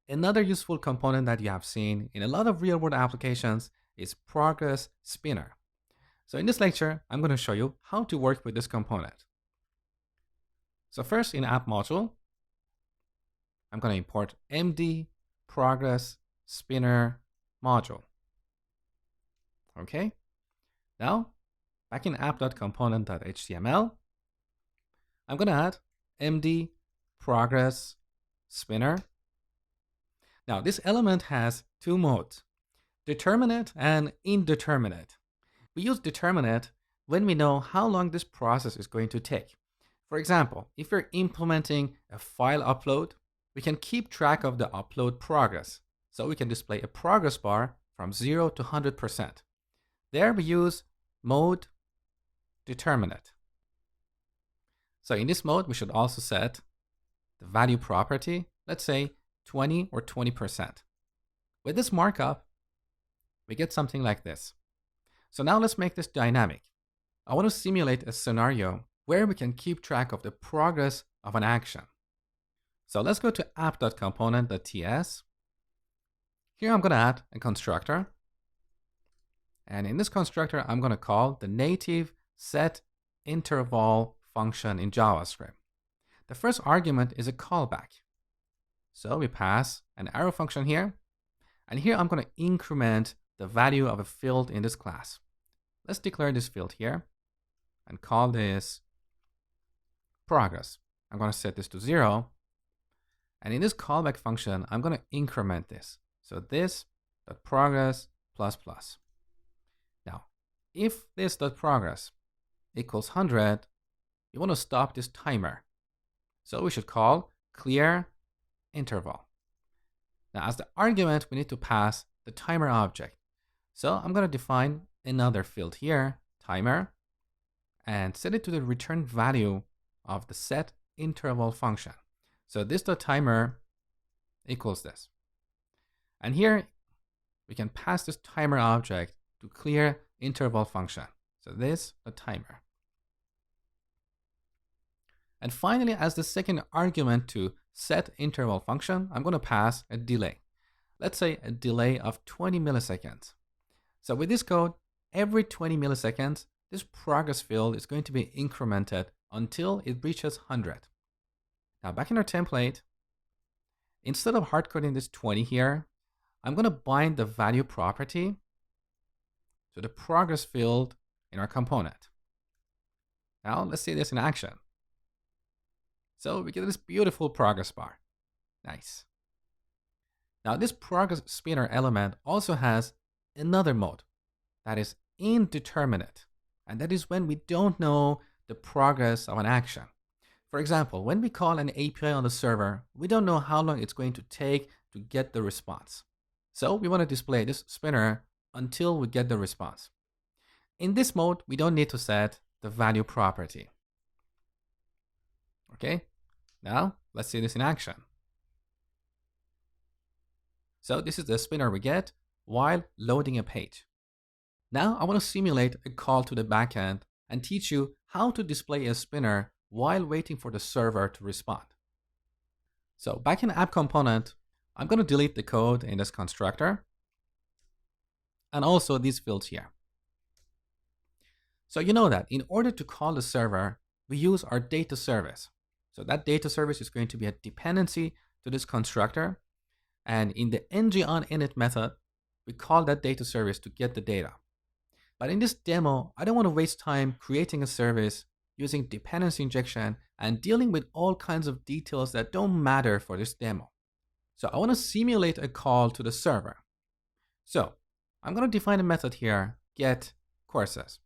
Another useful component that you have seen in a lot of real-world applications is progress spinner. So in this lecture, I'm going to show you how to work with this component. So first in app module, I'm going to import md progress spinner module. Okay. Now, back in app.component.html, I'm going to add md progress spinner. Now, this element has two modes, determinate and indeterminate. We use determinate when we know how long this process is going to take. For example, if we're implementing a file upload, we can keep track of the upload progress. So we can display a progress bar from 0 to 100%. There we use mode determinate. So in this mode, we should also set the value property, let's say 20 or 20%. With this markup, we get something like this. So now let's make this dynamic. I want to simulate a scenario where we can keep track of the progress of an action. So let's go to app.component.ts. Here I'm going to add a constructor. And in this constructor, I'm going to call the native setInterval function in JavaScript. The first argument is a callback. So we pass an arrow function here. And here I'm going to increment the value of a field in this class. Let's declare this field here and call this progress. I'm going to set this to 0. And in this callback function, I'm going to increment this. So this dot progress plus plus. Now, if this dot progress equals 100, we want to stop this timer. So we should call clear interval. Now, as the argument, we need to pass the timer object. So I'm going to define another field here, timer, and set it to the return value of the set interval function. So this dot timer equals this. And here we can pass this timer object to clear interval function. So this the timer. And finally, as the second argument to set interval function, I'm going to pass a delay. Let's say a delay of 20 milliseconds. So with this code, every 20 milliseconds, this progress field is going to be incremented until it reaches 100. Now back in our template, instead of hardcoding this 20 here, I'm going to bind the value property to the progress field in our component. Now let's see this in action. So we get this beautiful progress bar. Nice. Now this progress spinner element also has another mode that is indeterminate. And that is when we don't know the progress of an action. For example, when we call an API on the server, we don't know how long it's going to take to get the response. So we want to display this spinner until we get the response. In this mode, we don't need to set the value property. Okay, now let's see this in action. So this is the spinner we get while loading a page. Now I want to simulate a call to the backend and teach you how to display a spinner while waiting for the server to respond. So back in app component, I'm going to delete the code in this constructor and also these fields here. So you know that in order to call the server, we use our data service. So that data service is going to be a dependency to this constructor. And in the ngOnInit method, we call that data service to get the data. But in this demo, I don't want to waste time creating a service using dependency injection and dealing with all kinds of details that don't matter for this demo. So I want to simulate a call to the server. So I'm going to define a method here, get courses.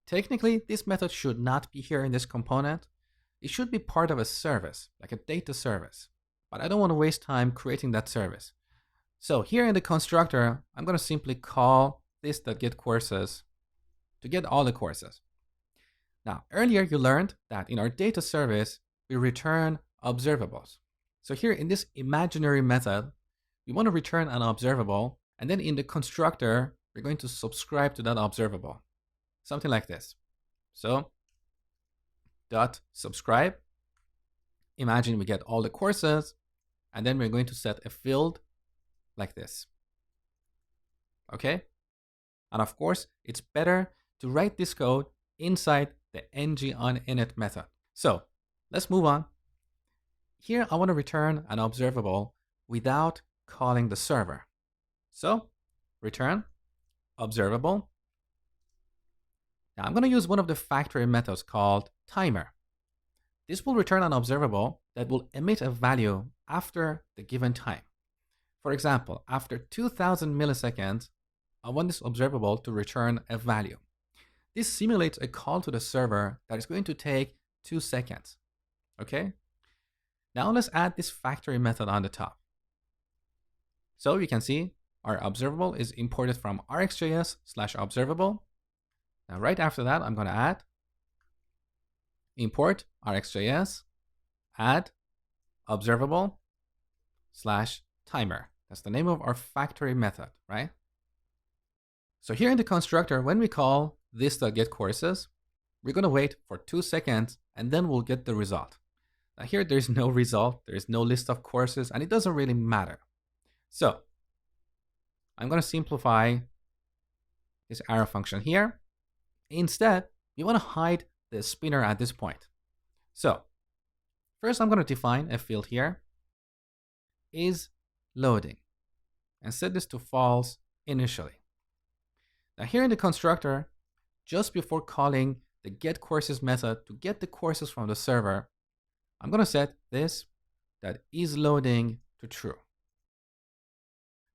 Technically, this method should not be here in this component. It should be part of a service, like a data service. But I don't want to waste time creating that service. So here in the constructor, I'm going to simply call this.getCourses to get all the courses. Now, earlier you learned that in our data service, we return observables. So here in this imaginary method, we want to return an observable, and then in the constructor, we're going to subscribe to that observable. Something like this. So, dot subscribe. Imagine we get all the courses, And then we're going to set a field like this. Okay? And of course, it's better to write this code inside the ngOnInit method. So let's move on. Here, I want to return an observable without calling the server. So return observable. Now I'm going to use one of the factory methods called timer. This will return an observable that will emit a value after the given time. For example, after 2000 milliseconds, I want this observable to return a value. This simulates a call to the server that is going to take 2 seconds. Okay? Now let's add this factory method on the top. So you can see our observable is imported from rxjs/observable. Now right after that, I'm going to add import rxjs, add observable /timer. That's the name of our factory method, right? So here in the constructor, when we call this.getCourses, we're going to wait for 2 seconds and then we'll get the result. Now here, there's no result, there's no list of courses, and it doesn't really matter. So I'm going to simplify this arrow function here. Instead, we want to hide the spinner at this point. So first, I'm going to define a field here, is loading, and set this to false initially. Now here in the constructor, just before calling the getCourses method to get the courses from the server, I'm going to set this that is loading to true.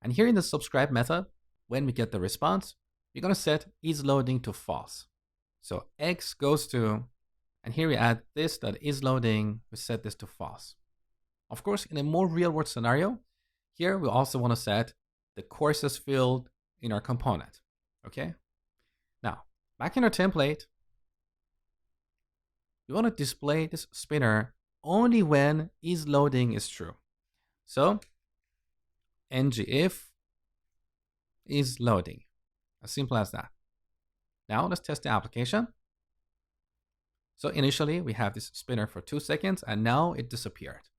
And here in the subscribe method, when we get the response, we're going to set is loading to false. So x goes to, and here we add this that is loading, we set this to false. Of course, in a more real world scenario, here we also want to set the courses field in our component. Okay. Now, back in our template, we want to display this spinner only when is loading is true. So ngIf is loading. As simple as that. Now let's test the application. So initially we have this spinner for 2 seconds and now it disappeared.